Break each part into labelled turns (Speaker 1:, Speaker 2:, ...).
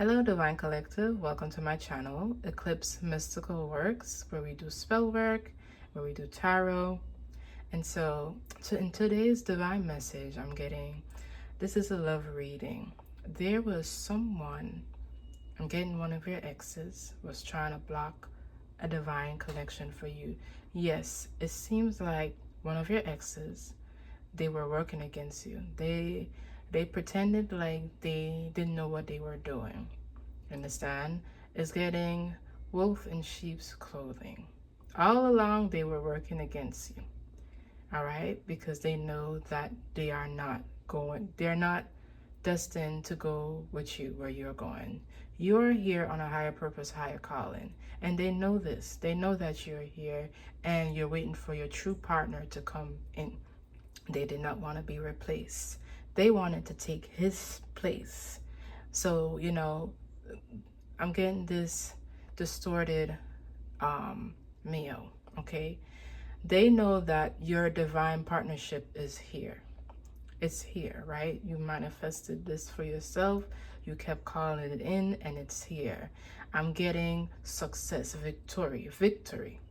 Speaker 1: Hello, Divine Collective. Welcome to my channel, Eclipse Mystical Works, where we do spell work, where we do tarot. And so in today's divine message, this is a love reading. There was someone, I'm getting one of your exes, was trying to block a divine connection for you. Yes, it seems like one of your exes, they were working against you. They pretended like they didn't know what they were doing. Understand? Is getting wolf in sheep's clothing. All along they were working against you. All right? Because they know that they're not destined to go with you where you're going. You're here on a higher purpose, higher calling. And they know this. They know that you're here and you're waiting for your true partner to come in. They did not want to be replaced. They wanted to take his place. So, I'm getting this distorted meal, okay? They know that your divine partnership is here. It's here, right? You manifested this for yourself. You kept calling it in, and it's here. I'm getting success, victory. Victory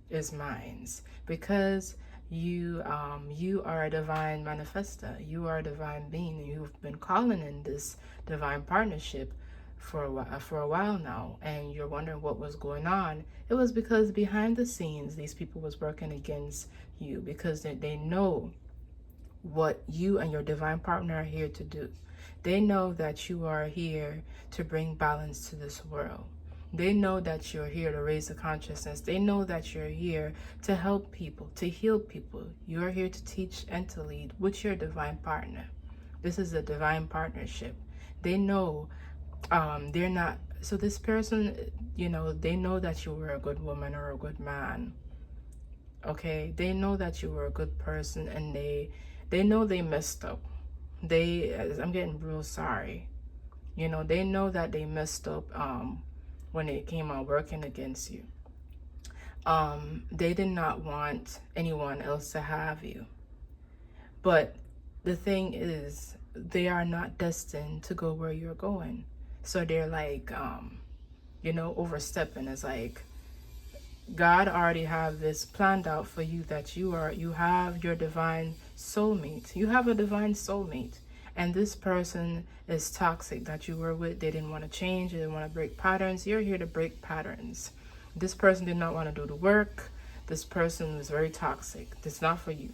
Speaker 1: is mine because you are a divine manifester. You are a divine being. You've been calling in this divine partnership for a while now, and you're wondering what was going on. It was because behind the scenes these people was working against you because they know what you and your divine partner are here to do. They know that you are here to bring balance to this world. They know that you're here to raise the consciousness. They know that you're here to help people, to heal people. You're here to teach and to lead with your divine partner. This is a divine partnership. They know they're not, so this person, they know that you were a good woman or a good man. Okay? They know that you were a good person, and they know they messed up. I'm getting real sorry. They know that they messed up when it came on working against you. They did not want anyone else to have you. But the thing is, they are not destined to go where you're going. So they're like, overstepping. It's like, God already have this planned out for you, that you have your divine soulmate. You have a divine soulmate. And this person is toxic that you were with. They didn't want to change. They didn't want to break patterns. You're here to break patterns. This person did not want to do the work. This person was very toxic. It's not for you.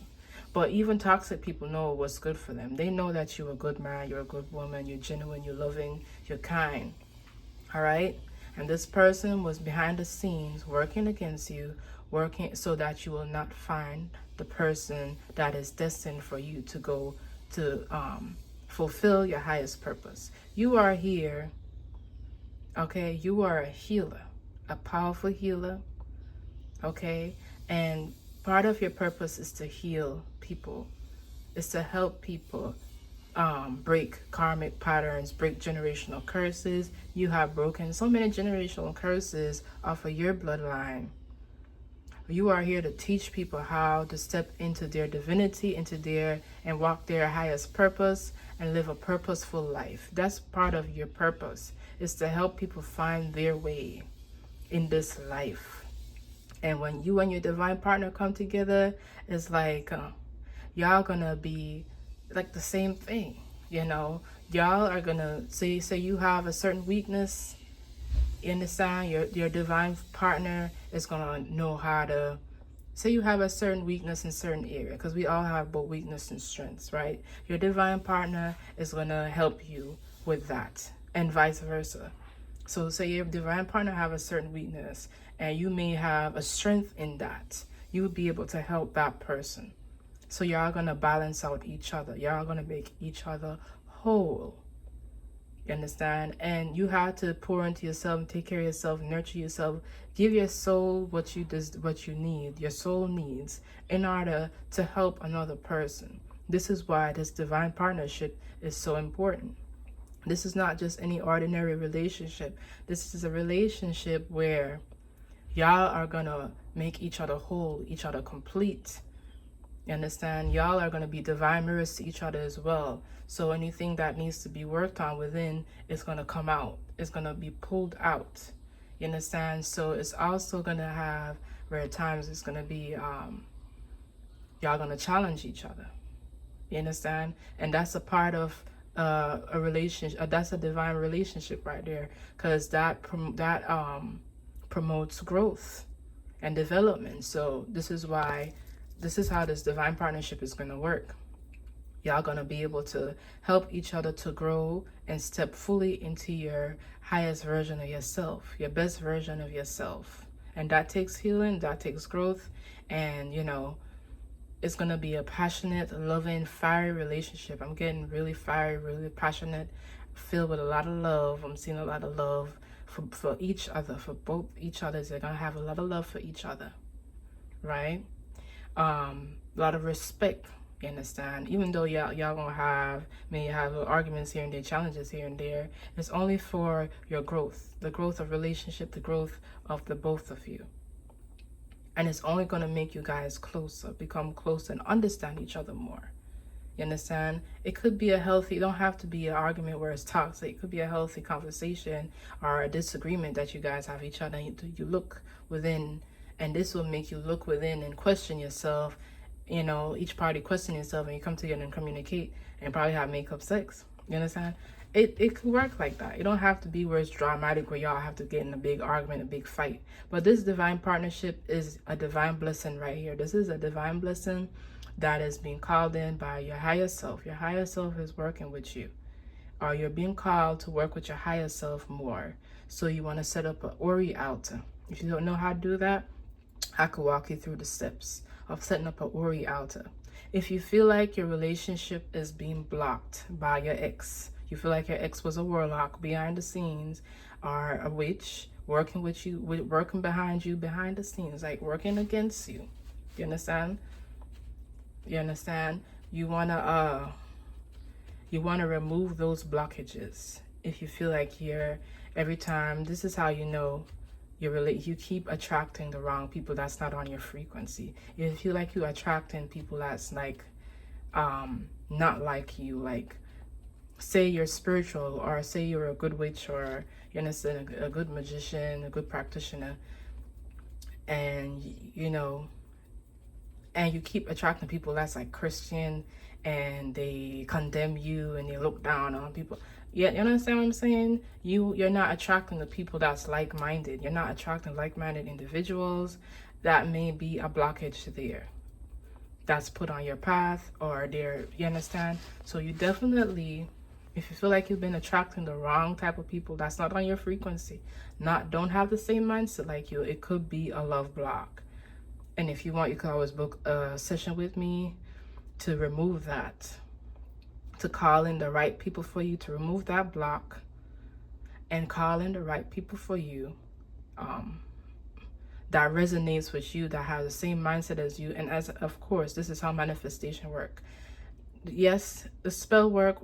Speaker 1: But even toxic people know what's good for them. They know that you're a good man, you're a good woman, you're genuine, you're loving, you're kind. All right? And this person was behind the scenes working against you, working so that you will not find the person that is destined for you to go to fulfill your highest purpose. You are here, okay? You are a healer, a powerful healer, okay? And part of your purpose is to heal people, is to help people break karmic patterns, break generational curses. You have broken so many generational curses off of your bloodline. You are here to teach people how to step into their divinity, and walk their highest purpose and live a purposeful life. That's part of your purpose, is to help people find their way in this life. And when you and your divine partner come together, it's like y'all gonna be like the same thing. Y'all are gonna say you have a certain weakness. You understand? Your divine partner is gonna know how to say you have a certain weakness in certain area, because we all have both weakness and strengths, right? Your divine partner is gonna help you with that, and vice versa. So say your divine partner have a certain weakness and you may have a strength in that. You would be able to help that person. So y'all gonna balance out each other. Y'all gonna make each other whole. You understand? And you have to pour into yourself, take care of yourself, nurture yourself, give your soul what you need, your soul needs, in order to help another person. This is why this divine partnership is so important. This is not just any ordinary relationship. This is a relationship where y'all are gonna make each other whole, each other complete. You understand? Y'all are going to be divine mirrors to each other as well. So anything that needs to be worked on within is going to come out. It's going to be pulled out. You understand? So it's also going to have, where at times it's going to be, y'all going to challenge each other. You understand? And that's a part of a relationship. That's a divine relationship right there, because that promotes growth and development. So this is how this divine partnership is going to work. Y'all going to be able to help each other to grow and step fully into your highest version of yourself, your best version of yourself. And that takes healing, that takes growth, and it's going to be a passionate, loving, fiery relationship. I'm getting really fiery, really passionate, filled with a lot of love. I'm seeing a lot of love for each other, for both each other. They're going to have a lot of love for each other, right? A lot of respect, you understand? Even though y'all gonna may have arguments here and there, challenges here and there, it's only for your growth, the growth of relationship, the growth of the both of you. And it's only going to make you guys closer, become closer, and understand each other more. You understand? It could be a healthy, it don't have to be an argument where it's toxic. It could be a healthy conversation or a disagreement that you guys have each other. You look within, and this will make you look within and question yourself. Each party question yourself, and you come together and communicate and probably have make-up sex. You understand? It could work like that. It don't have to be where it's dramatic, where y'all have to get in a big argument, a big fight. But this divine partnership is a divine blessing right here. This is a divine blessing that is being called in by your higher self. Your higher self is working with you, or you're being called to work with your higher self more. So you want to set up an Ori altar. If you don't know how to do that, I could walk you through the steps of setting up an Ori altar. If you feel like your relationship is being blocked by your ex, you feel like your ex was a warlock behind the scenes, or a witch working with you, working behind you behind the scenes, like working against you. You understand? You understand? You wanna remove those blockages. If you feel like every time, this is how you know you keep attracting the wrong people that's not on your frequency. If you feel like you're attracting people that's like not like you, like say you're spiritual, or say you're a good witch, or you understand, a good magician, a good practitioner, and and you keep attracting people that's like Christian, and they condemn you and they look down on people. Yeah, you understand what I'm saying? You're not attracting the people that's like-minded. You're not attracting like-minded individuals. That may be a blockage there that's put on your path, or there, you understand? So you definitely, if you feel like you've been attracting the wrong type of people that's not on your frequency, don't have the same mindset like you, it could be a love block. And if you want, you can always book a session with me to remove that, to call in the right people for you, to remove that block and call in the right people for you that resonates with you, that has the same mindset as you. And as of course, this is how manifestation work. Yes, the spell work,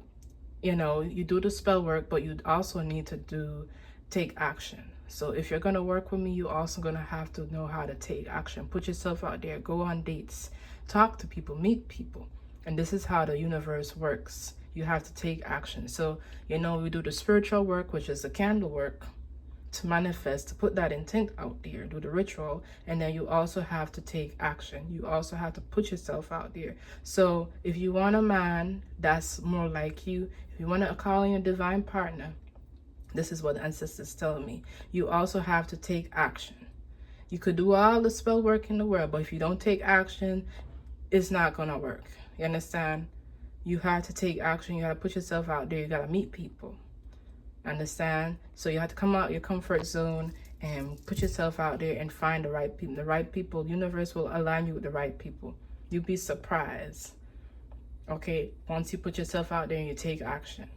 Speaker 1: you do the spell work, but you also need to take action. So if you're going to work with me, you also going to have to know how to take action. Put yourself out there, go on dates, talk to people, meet people. And this is how the universe works. You have to take action. So, we do the spiritual work, which is the candle work, to manifest, to put that intent out there, do the ritual. And then you also have to take action. You also have to put yourself out there. So if you want a man that's more like you, if you want to call in a divine partner, this is what the ancestors tell me. You also have to take action. You could do all the spell work in the world, but if you don't take action, it's not going to work. You understand? You have to take action. You got to put yourself out there. You got to meet people. Understand? So you have to come out your comfort zone and put yourself out there and find the right people. The right people, the universe will align you with the right people. You'll be surprised. Okay? Once you put yourself out there and you take action.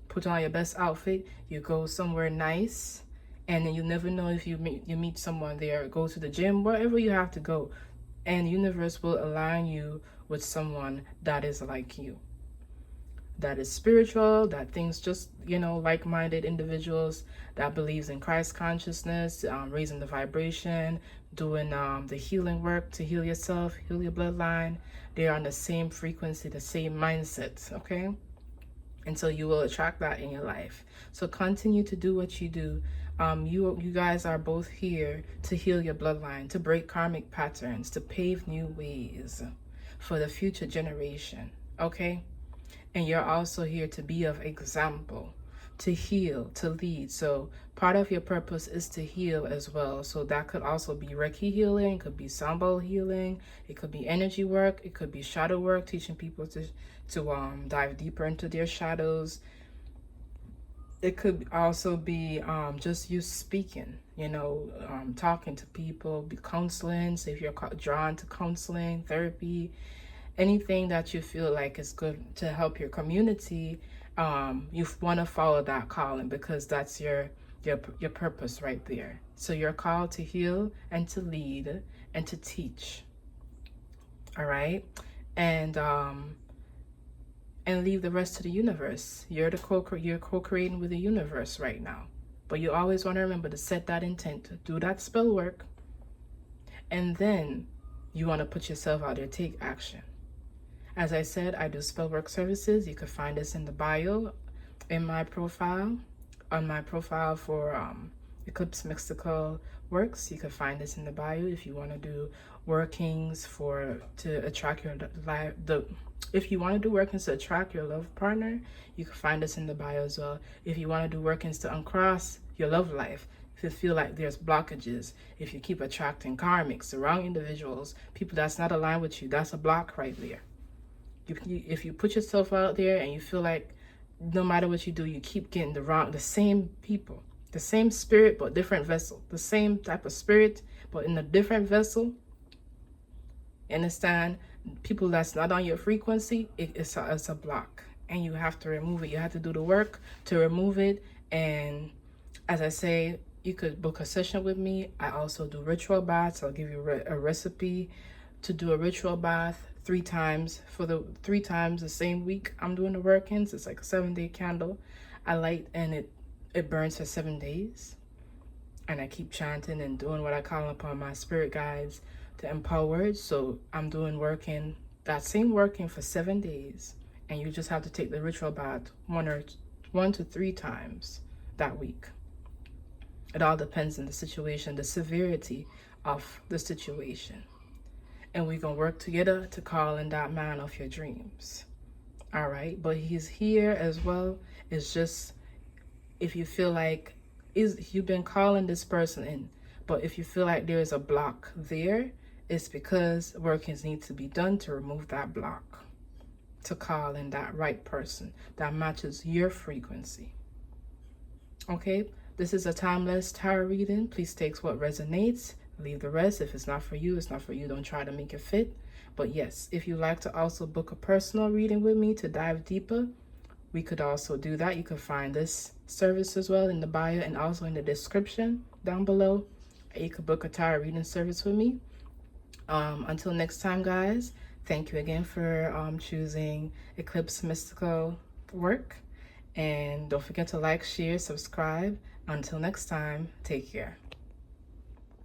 Speaker 1: Put on your best outfit. You go somewhere nice. And then you never know if you meet someone there. Go to the gym, wherever you have to go. And the universe will align you with someone that is like you. that is spiritual, that things just, like-minded individuals that believes in Christ consciousness, raising the vibration, doing the healing work to heal yourself, heal your bloodline. They're on the same frequency, the same mindset, okay? And so you will attract that in your life. So continue to do what you do. You guys are both here to heal your bloodline, to break karmic patterns, to pave new ways for the future generation, okay? And you're also here to be of example, to heal, to lead. So part of your purpose is to heal as well. So that could also be Reiki healing, could be sound bowl healing, it could be energy work, it could be shadow work, teaching people to dive deeper into their shadows. It could also be just you speaking, talking to people, be counseling. So if you're drawn to counseling, therapy, anything that you feel like is good to help your community, you want to follow that calling, because that's your purpose right there. So you're called to heal and to lead and to teach. All right, and leave the rest to the universe. You're co-creating with the universe right now. But you always want to remember to set that intent, to do that spell work, and then you want to put yourself out there, take action. As I said, I do spell work services. You can find this in the bio, in my profile, on my profile for Eclipse Mystical Works. You can find this in the bio if you want to do workings to attract your life. If you want to do workings to attract your love partner, you can find this in the bio as well. If you want to do workings to uncross your love life, if you feel like there's blockages, if you keep attracting karmics, the wrong individuals, people that's not aligned with you, that's a block right there. If you put yourself out there and you feel like no matter what you do, you keep getting the same people, the same spirit, but different vessel, the same type of spirit, but in a different vessel, understand? People that's not on your frequency, it's a block, and you have to remove it. You have to do the work to remove it. And as I say, you could book a session with me. I also do ritual baths. I'll give you a recipe to do a ritual bath 3 times for the 3 times the same week I'm doing the workings. It's like a 7-day candle. I light and it burns for 7 days. And I keep chanting and doing what I call upon my spirit guides to empower. So I'm doing that same working for 7 days. And you just have to take the ritual bath 1 to 3 times that week. It all depends on the situation, the severity of the situation. And we're going to work together to call in that man of your dreams. All right. But he's here as well. It's just, if you feel like you've been calling this person in, but if you feel like there is a block there, it's because workings need to be done to remove that block, to call in that right person that matches your frequency. Okay. This is a timeless tarot reading. Please take what resonates. Leave the rest. If it's not for you, it's not for you. Don't try to make it fit. But yes, if you'd like to also book a personal reading with me to dive deeper, we could also do that. You can find this service as well in the bio and also in the description down below. You could book a tarot reading service with me. Until next time, guys, thank you again for choosing Eclipse Mystical Work. And don't forget to like, share, subscribe. Until next time, take care.